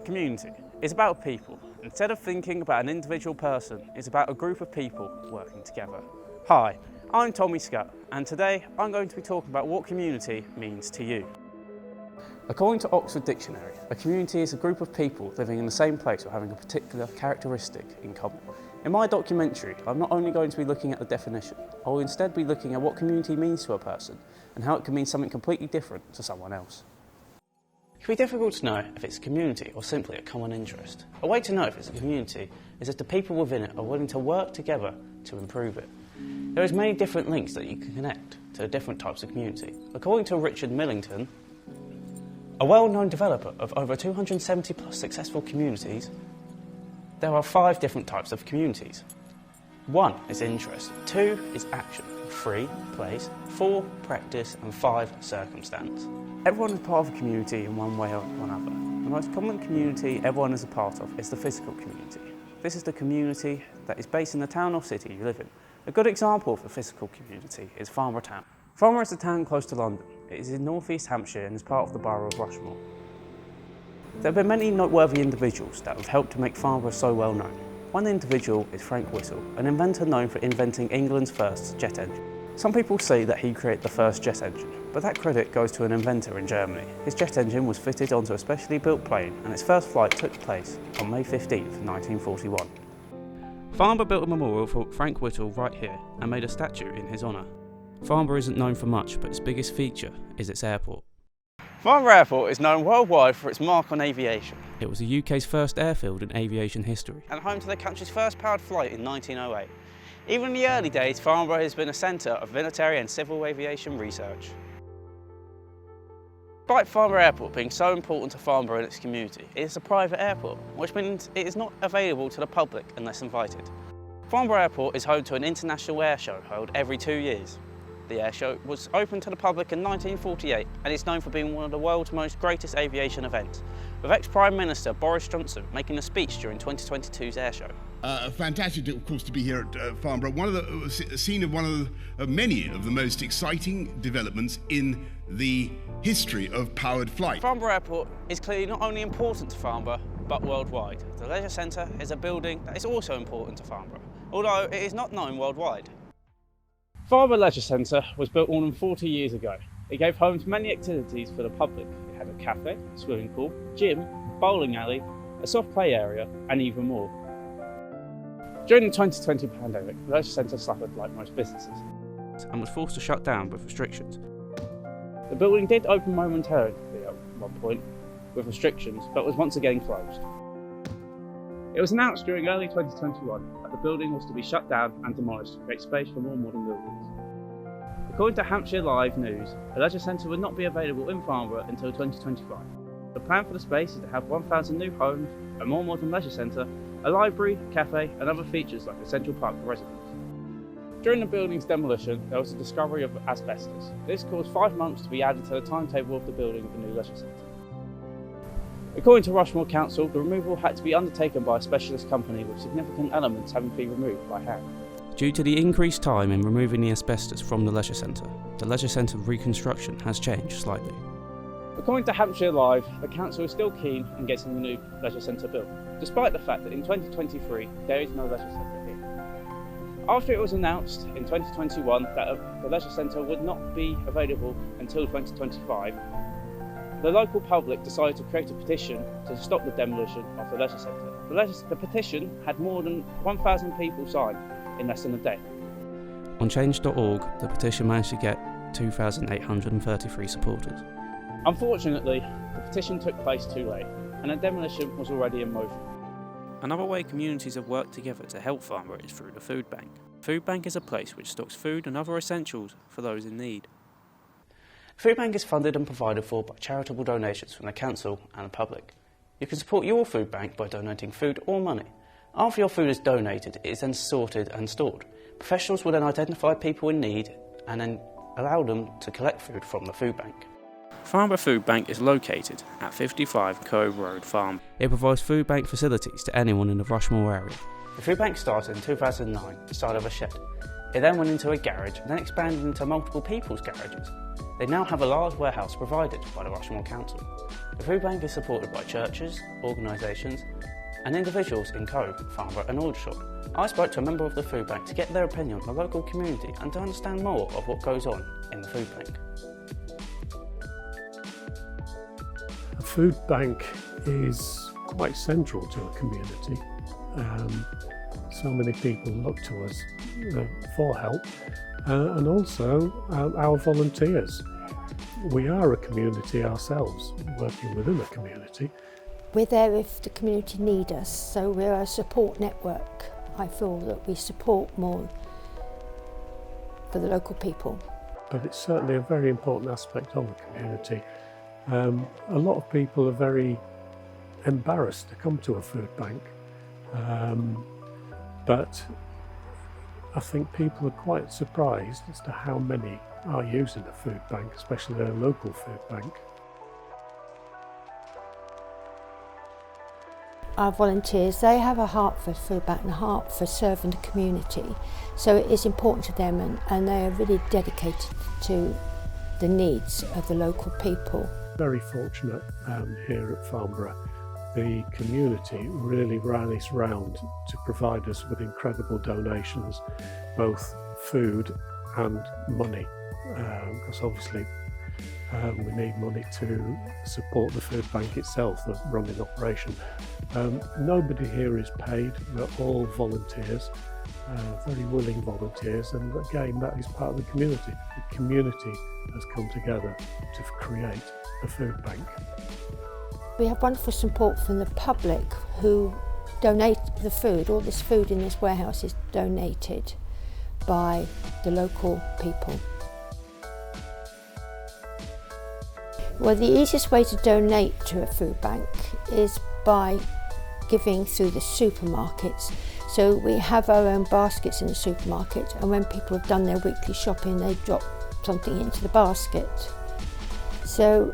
Community is about people. Instead of thinking about an individual person, it's about a group of people working together. Hi, I'm Tommy Scott, and today I'm going to be talking about what community means to you. According to Oxford Dictionary, a community is a group of people living in the same place or having a particular characteristic in common. In my documentary, I'm not only going to be looking at the definition, I will instead be looking at what community means to a person and how it can mean something completely different to someone else. It can be difficult to know if it's a community or simply a common interest. A way to know if it's a community is if the people within it are willing to work together to improve it. There is many different links that you can connect to different types of community. According to Richard Millington, a well-known developer of over 270 plus successful communities, there are 5 different types of communities. 1 is interest, 2 is action, 3 place, 4 practice and 5 circumstance. Everyone is part of a community in one way or another. The most common community everyone is a part of is the physical community. This is the community that is based in the town or city you live in. A good example of a physical community is Farnborough Town. Farnborough is a town close to London. It is in North East Hampshire and is part of the borough of Rushmore. There have been many noteworthy individuals that have helped to make Farnborough so well known. One individual is Frank Whittle, an inventor known for inventing England's first jet engine. Some people say that he created the first jet engine, but that credit goes to an inventor in Germany. His jet engine was fitted onto a specially built plane and its first flight took place on May 15, 1941. Farnborough built a memorial for Frank Whittle right here and made a statue in his honour. Farnborough isn't known for much, but its biggest feature is its airport. Farnborough Airport is known worldwide for its mark on aviation. It was the UK's first airfield in aviation history and home to the country's first powered flight in 1908. Even in the early days, Farnborough has been a centre of military and civil aviation research. Despite Farnborough Airport being so important to Farnborough and its community, it is a private airport, which means it is not available to the public unless invited. Farnborough Airport is home to an international air show held every 2 years. The air show was open to the public in 1948 and is known for being one of the world's most greatest aviation events, with ex-Prime Minister Boris Johnson making a speech during 2022's air show. Fantastic, of course, to be here at Farnborough. One of the scene of one of many of the most exciting developments in the history of powered flight. Farnborough Airport is clearly not only important to Farnborough, but worldwide. The Leisure Centre is a building that is also important to Farnborough, although it is not known worldwide. Farnborough Leisure Centre was built more than 40 years ago. It gave home to many activities for the public. It had a cafe, swimming pool, gym, bowling alley, a soft play area, and even more. During the 2020 pandemic, the Leisure Centre suffered like most businesses and was forced to shut down with restrictions. The building did open momentarily at one point with restrictions, but was once again closed. It was announced during early 2021 that the building was to be shut down and demolished to create space for more modern buildings. According to Hampshire Live News, a leisure centre would not be available in Farnborough until 2025. The plan for the space is to have 1,000 new homes, a more modern leisure centre, a library, cafe and other features like a central park for residents. During the building's demolition, there was a discovery of asbestos. This caused 5 months to be added to the timetable of the building of the new leisure centre. According to Rushmore Council, the removal had to be undertaken by a specialist company with significant elements having to be removed by hand. Due to the increased time in removing the asbestos from the leisure centre reconstruction has changed slightly. According to Hampshire Live, the council is still keen on getting the new leisure centre built, despite the fact that in 2023 there is no leisure centre here. After it was announced in 2021 that the leisure centre would not be available until 2025, the local public decided to create a petition to stop the demolition of the leisure centre. The petition had more than 1,000 people sign in less than a day. On change.org, the petition managed to get 2,833 supporters. Unfortunately, the petition took place too late, and a demolition was already in motion. Another way communities have worked together to help Farnborough is through the food bank. The food bank is a place which stocks food and other essentials for those in need. The food bank is funded and provided for by charitable donations from the council and the public. You can support your food bank by donating food or money. After your food is donated, it is then sorted and stored. Professionals will then identify people in need and then allow them to collect food from the food bank. Farnborough Food Bank is located at 55 Cove Road, Farm. It provides food bank facilities to anyone in the Rushmore area. The food bank started in 2009 inside of a shed. It then went into a garage and then expanded into multiple people's garages. They now have a large warehouse provided by the Rushmoor Council. The food bank is supported by churches, organisations and individuals in Cove, Farnborough and Aldershot. I spoke to a member of the food bank to get their opinion on the local community and to understand more of what goes on in the food bank. A food bank is quite central to a community. So many people look to us for help, and also our volunteers. We are a community ourselves, working within a community. We're there if the community need us, so we're a support network. I feel that we support more for the local people. But it's certainly a very important aspect of the community. A lot of people are very embarrassed to come to a food bank, but I think people are quite surprised as to how many are using a food bank, especially a local food bank. Our volunteers, they have a heart for food bank and a heart for serving the community, so it is important to them, and they are really dedicated to the needs of the local people. Very fortunate here at Farnborough. The community really rallies round to provide us with incredible donations, both food and money, because obviously we need money to support the food bank itself, the running operation. Nobody here is paid, we're all volunteers, very willing volunteers, and again that is part of the community. The community has come together to create a food bank. We have wonderful support from the public who donate the food. All this food in this warehouse is donated by the local people. Well, the easiest way to donate to a food bank is by giving through the supermarkets. So we have our own baskets in the supermarket, and when people have done their weekly shopping, they drop something into the basket. So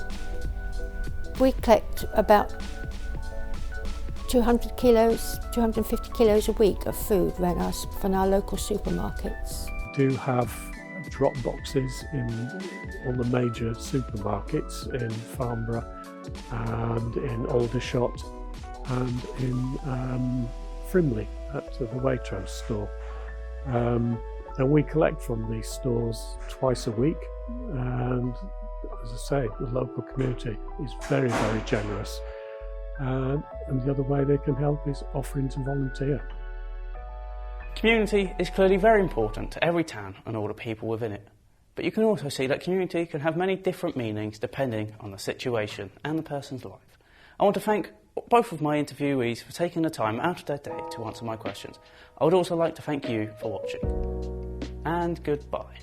we collect about 200 kilos, 250 kilos a week of food from our local supermarkets. We do have drop boxes in all the major supermarkets in Farnborough and in Aldershot and in Frimley at the Waitrose store. And we collect from these stores twice a week, and as I say, the local community is very, very generous. And the other way they can help is offering to volunteer. Community is clearly very important to every town and all the people within it. But you can also see that community can have many different meanings depending on the situation and the person's life. I want to thank both of my interviewees for taking the time out of their day to answer my questions. I would also like to thank you for watching. And goodbye.